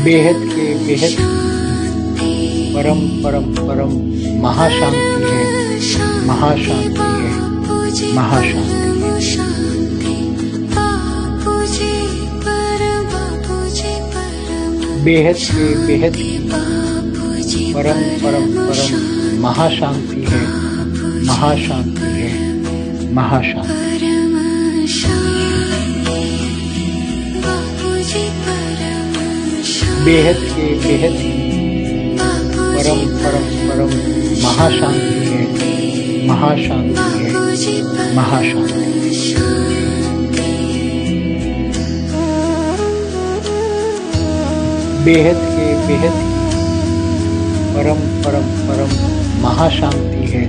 बेहद के बेहद परम परम परम महाशांति है, महाशांति है, महाशांति है। बेहद के बेहद परम परम परम महाशांति है, महाशांति है, महाशांति। बेहद के बेहद परम परम परम महाशांति है, महाशांति है, महाशांति। बेहद के बेहद परम परम परम महाशांति है,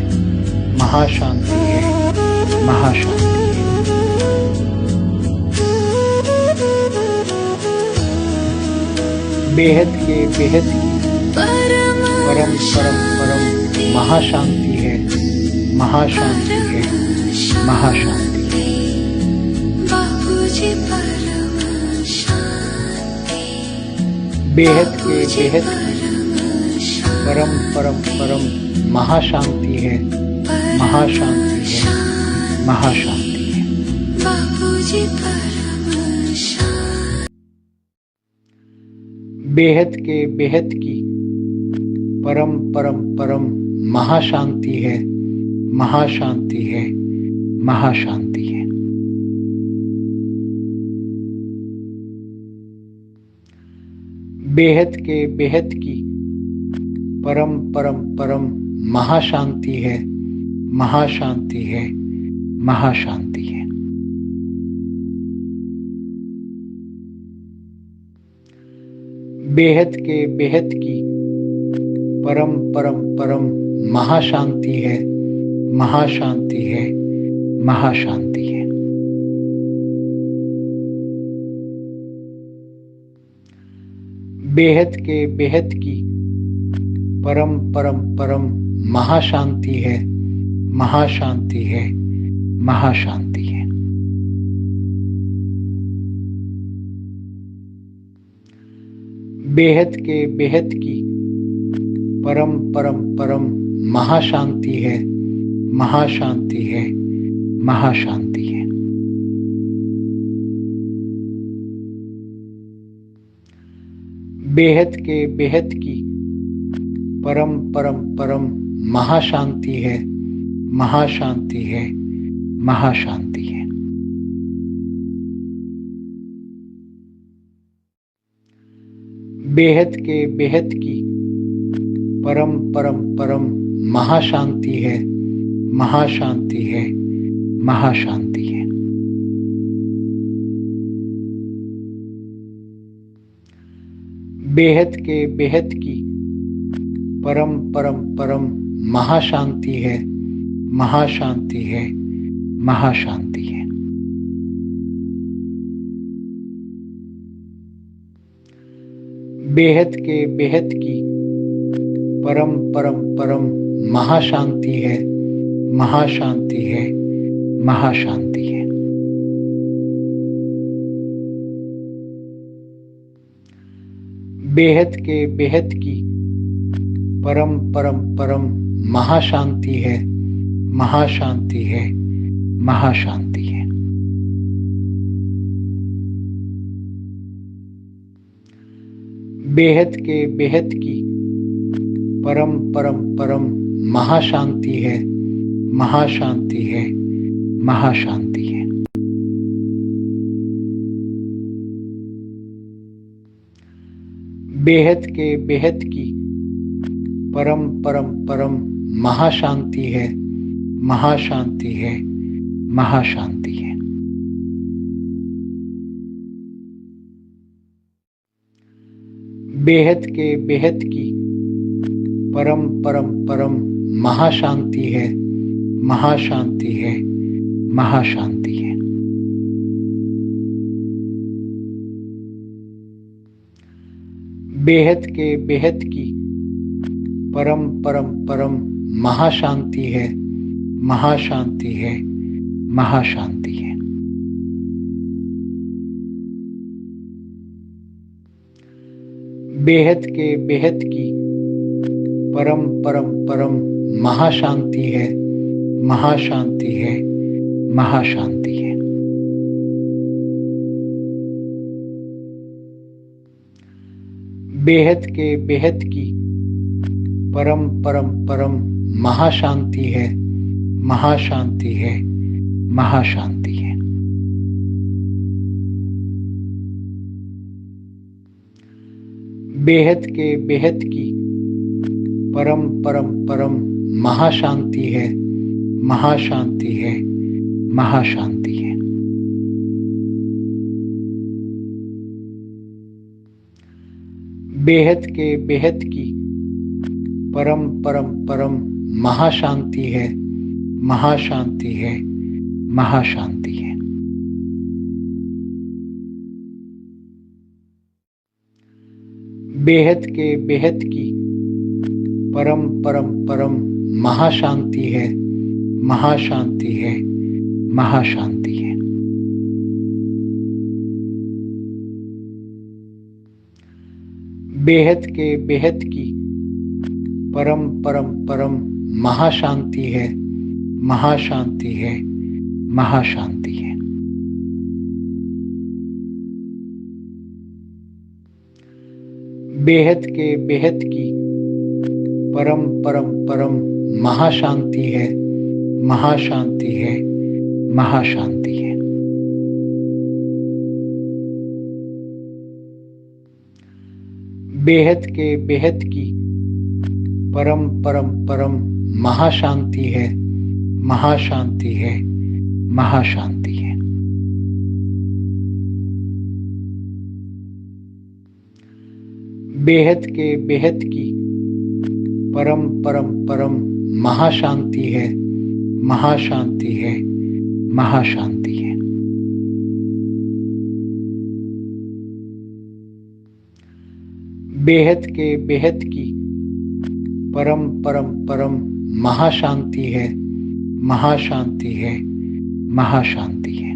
महाशांति है, महाशांति। बेहद के बेहद परम परम परम महाशांति है, महाशांति है, महाशांति। बेहद के बेहद परम परम परम महाशांति है, महाशांति है, महाशांति है। बेहद के बेहद की परम परम परम महाशांति है, महाशांति है, महाशांति है। बेहद के बेहद की परम परम परम महाशांति है, महाशांति है, महाशांति है। बेहद के बेहद की परम परम परम महाशांति है, महाशांति है, महाशांति है। बेहद के बेहद की परम परम परम महाशांति है, महाशांति है, महाशांति है। बेहद के बेहद की परम परम परम महाशांति है, महाशांति है, महाशांति है। बेहद के बेहद की परम परम परम महाशांति है, महाशांति है, महाशांति है। बेहद के बेहद की परम परम परम महाशांति है, महाशांति है, महाशांति है। बेहद के बेहद की परम परम परम महाशांति है, महाशांति है, महाशांति है। बेहद के बेहद की परम परम परम महाशांति है, महाशांति है, महाशांति है। बेहद के बेहद की परम परम परम महाशांति है, महाशांति है, महाशांति है। बेहद के बेहद की परम परम परम महाशांति है, महाशांति है, महाशांति है। बेहद के बेहद की परम परम परम महाशांति है, महाशांति है, महाशांति है। बेहद के बेहद की परम परम परम महाशांति है, महाशांति है, महाशांति है। बेहद के बेहद की परम परम परम महाशांति है, महाशांति है, महाशांति है। बेहद के बेहद की परम परम परम महाशांति है, महाशांति है, महाशांति है। बेहद के बेहद की परम परम परम महाशांति है, महाशांति है, महाशांति है। बेहद के बेहद की परम परम परम महाशांति है, महाशांति है, महाशांति है। बेहद के बेहद की परम परम परम महाशांति है, महाशांति है, महाशांति है। बेहद के बेहद की परम परम परम महाशांति है, महाशांति है, महाशांति है। बेहद के बेहद की परम परम परम महाशांति है, महाशांति है, महाशांति है। बेहद के बेहद की परम परम परम महाशांति है, महाशांति है, महाशांति है। बेहद के बेहद की परम परम परम महाशांति है, महाशांति है, महाशांति है। बेहद के बेहद की परम परम परम महाशांति है, महाशांति है, महाशांति है। बेहद के बेहद की परम परम परम महाशांति है, महाशांति है, महाशांति है।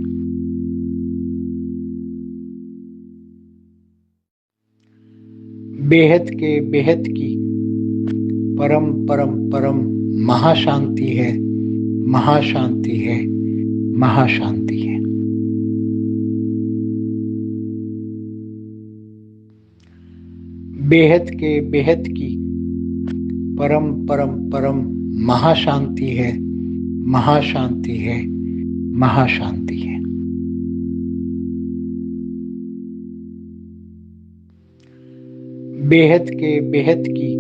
बेहद के बेहद की परम परम परम महाशांति है, महाशांति है, महाशांति है। बेहद के बेहद की परम परम परम महाशांति है, महाशांति है, महाशांति है। बेहद के बेहद की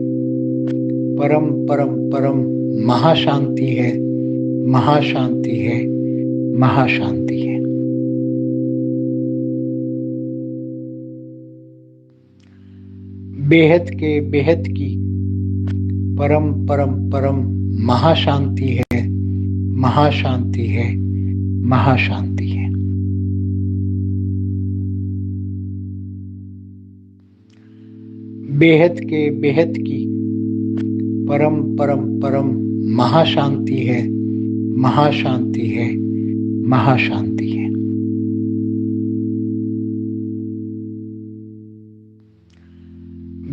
परम परम परम महाशांति है, महाशांति है, महाशांति है। बेहद के बेहद की परम परम परम महाशांति है, महाशांति है, महाशांति है। बेहद के बेहद की परम परम परम महाशांति है, महाशांति है, महाशांति है।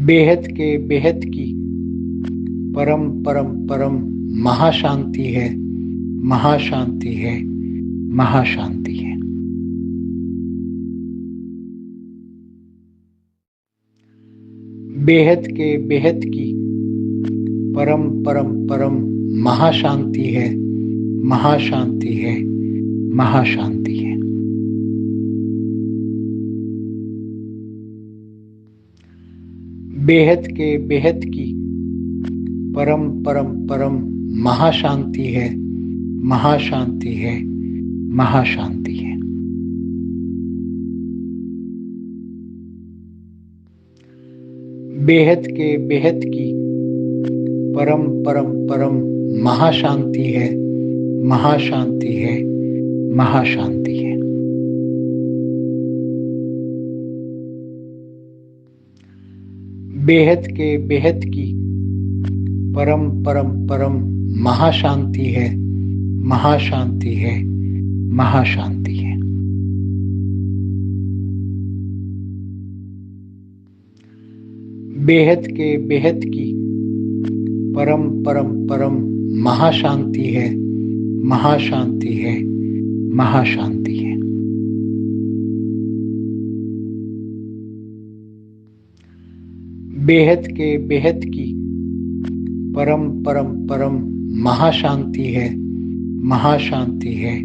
बेहद के बेहद की परम परम परम महाशांति है, महाशांति है, महाशांति है। बेहद के बेहद की परम परम परम महाशांति है, महाशांति है, महाशांति है। बेहद के बेहद की परम परम परम महाशांति है, महाशांति है, महाशांति है। बेहद के बेहद की परम परम परम महाशांति है, महाशांति है, महाशांति है। बेहद के बेहद की परम परम परम महाशांति है, महाशांति है, महाशांति है। बेहद के बेहद की परम परम परम महाशांति है, महाशांति है, महाशांति है। बेहद के बेहद की परम परम परम महाशांति है, महाशांति है,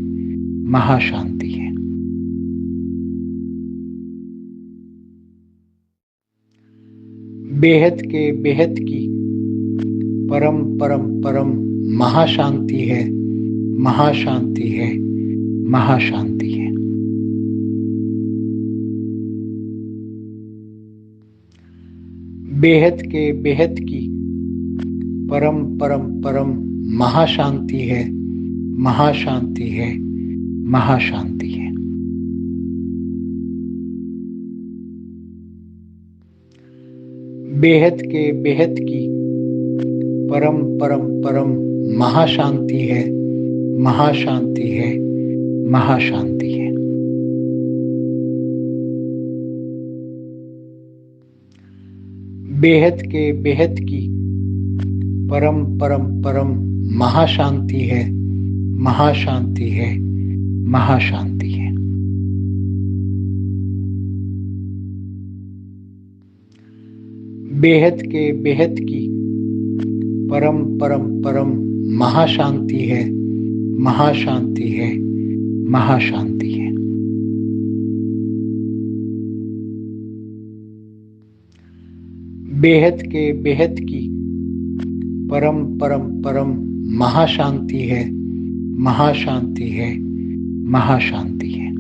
महाशांति है। बेहद के बेहद की परम परम परम महाशांति है, महाशांति है, महाशांति है। बेहद के बेहद की परम परम परम महाशांति है, महाशांति है, महाशांति है। बेहद के बेहद की परम परम परम महाशांति है, महाशांति है, महाशांति है। बेहद के बेहद की परम परम परम महाशांति है, महाशांति है, महाशांति है। बेहद के बेहद की परम परम परम महाशांति है, महाशांति है, महाशांति है। बेहद के बेहद की परम परम परम महाशांति है, महाशांति है, महाशांति है।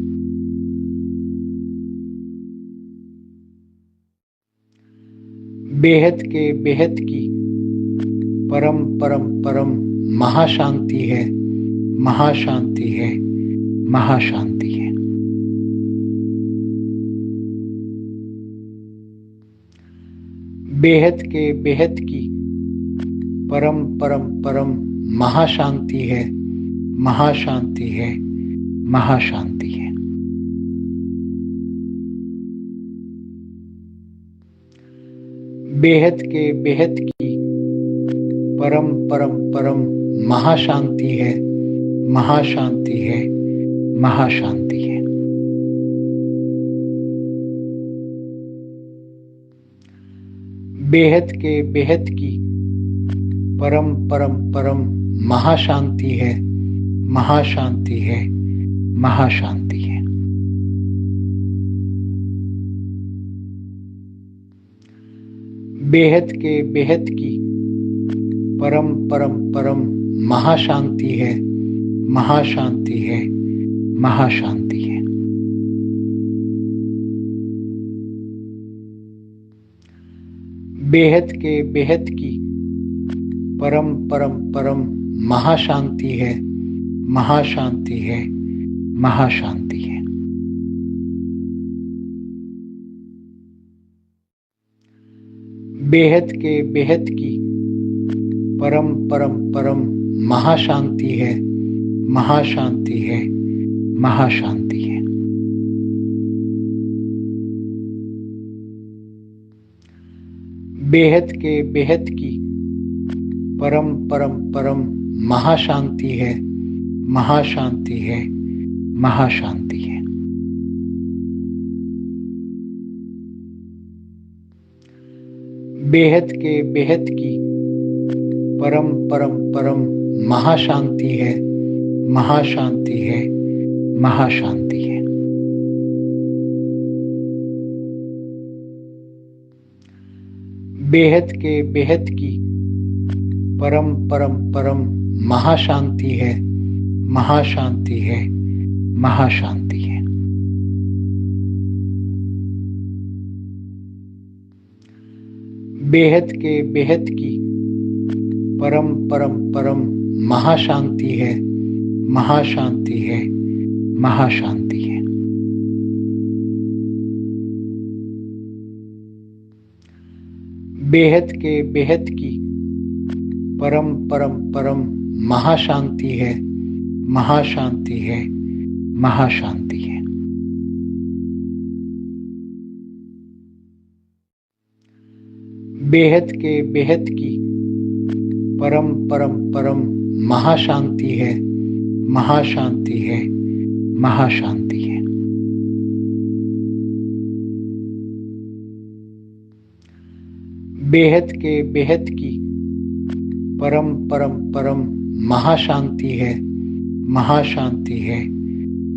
बेहद के बेहद की परम परम परम महाशांति है, महाशांति है, महाशांति है। बेहद के बेहद की परम परम परम महाशांति है, महाशांति है, महाशांति है। बेहद के बेहद की परम परम परम महाशांति है, महाशांति है, महाशांति है। बेहद के बेहद की परम परम परम महाशांति है, महाशांति है, महाशांति है। बेहद के बेहद की परम परम परम महाशांति है, महाशांति है, महाशांति है। बेहद के बेहद की परम परम परम महाशांति है, महाशांति है, महाशांति है। बेहद के बेहद की परम परम परम महाशांति है, महाशांति है, महाशांति है। बेहद के बेहद की परम परम परम महाशांति है, महाशांति है, महाशांति है। बेहद के बेहद की परम परम परम महाशांति है, महाशांति है, महाशांति है। बेहद के बेहद की परम परम परम महाशांति है, महाशांति है, महाशांति है। बेहद के बेहद की परम परम परम महाशांति है, महाशांति है, महाशांति है। बेहद के बेहद की परम परम परम महाशांति है, महाशांति है, महाशांति है। बेहद के बेहद की परम परम परम महाशांति है, महाशांति है, महाशांति है। बेहद के बेहद की परम परम परम महाशांति है, महाशांति है,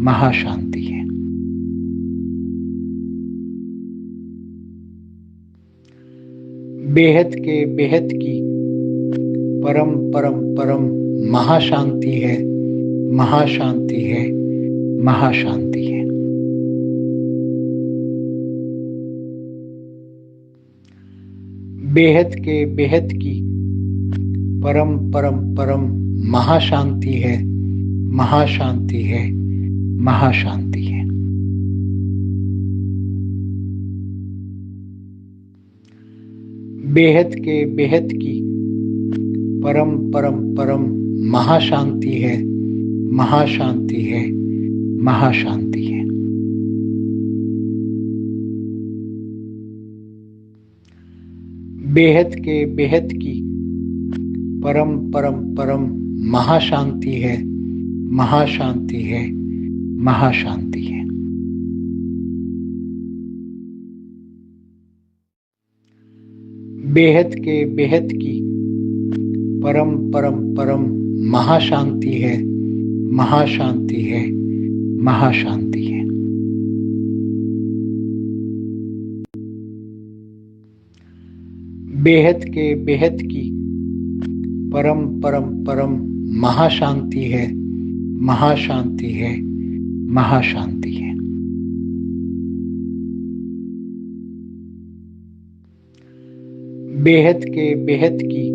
महाशांति है। बेहद के बेहद की परम परम परम महाशांति है, महाशांति है, महाशांति है। बेहद के बेहद की परम परम परम महाशांति है, महाशांति है, महाशांति है। बेहद के बेहद की परम परम परम महाशांति है, महाशांति है, महाशांति है। बेहद के बेहद की परम परम परम महाशांति है, महाशांति है, महाशांति है। बेहद के बेहद की परम परम परम महाशांति है, महाशांति है, महाशांति है। बेहद के बेहद की परम परम परम महाशांति है, महाशांति है, महाशांति है। बेहद के बेहद की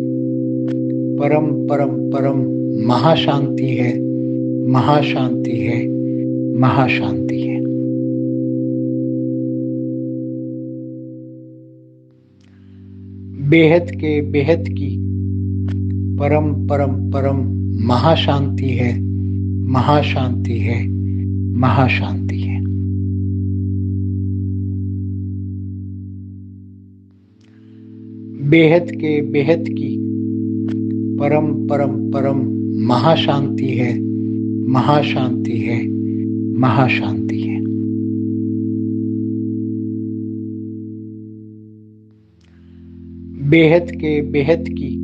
परम परम परम महाशांति है, महाशांति है, महाशांति है। बेहद के बेहद की परम परम परम महाशांति है, महाशांति है, महाशांति है। बेहद के बेहद की परम परम परम महाशांति है, महाशांति है, महाशांति है। बेहद के बेहद की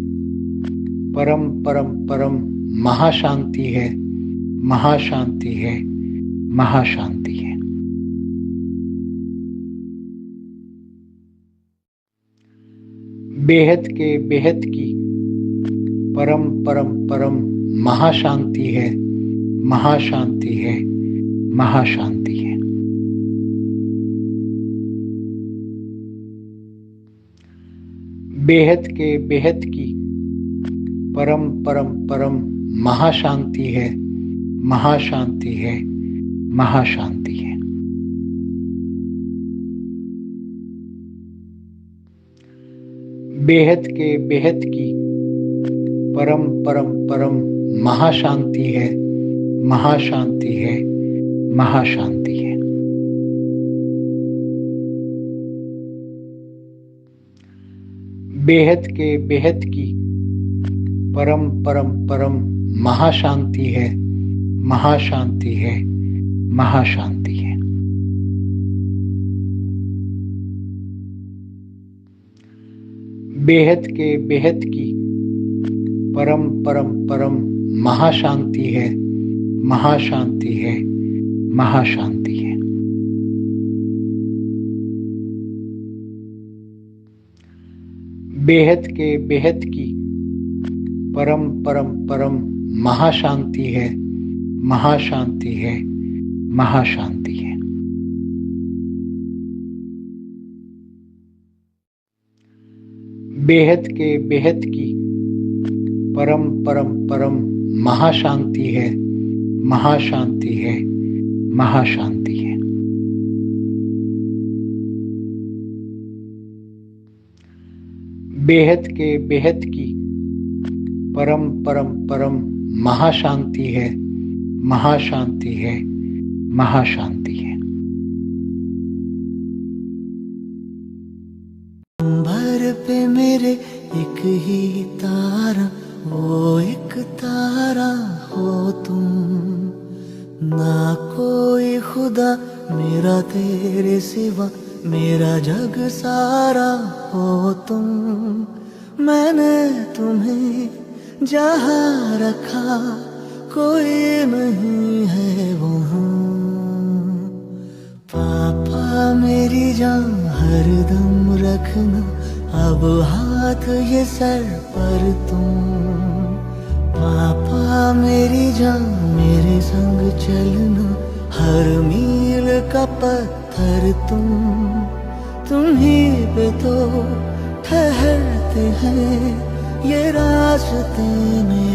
परम परम परम महाशांति है, महाशांति है, महाशांति है। बेहद के बेहद की परम परम परम महाशांति है, महाशांति है, महाशांति है। बेहद के बेहद की परम परम परम महाशांति है, महाशांति है, महाशांति है। बेहद के बेहद की परम परम परम महाशांति है, महाशांति है, महाशांति है। बेहद के बेहद की परम परम परम महाशांति है, महाशांति है, महाशांति है। बेहद के बेहद की परम परम परम महाशांति है, महाशांति है, महाशांति है। बेहद के बेहद की परम परम परम महाशांति है, महाशांति है, महाशांति है। बेहद के बेहद की परम परम परम महाशांति है, महाशांति है, महाशांति है। बेहद के बेहद की परम परम परम महाशांति है, महाशांति है, महाशांति है। घर पे मेरे एक ही तारा, वो एक तारा हो तुम। ना कोई खुदा मेरा तेरे सिवा, मेरा जग सारा हो तुम। मैंने तुम्हें जहाँ रखा कोई नहीं है वहाँ। पापा मेरी जान हरदम रखना, अब हाथ ये सर पर तुम। पापा मेरी जान मेरे संग चलना, हर मील का पत्थर तुम ही पे तो ठहरते हैं ये रास्ते में।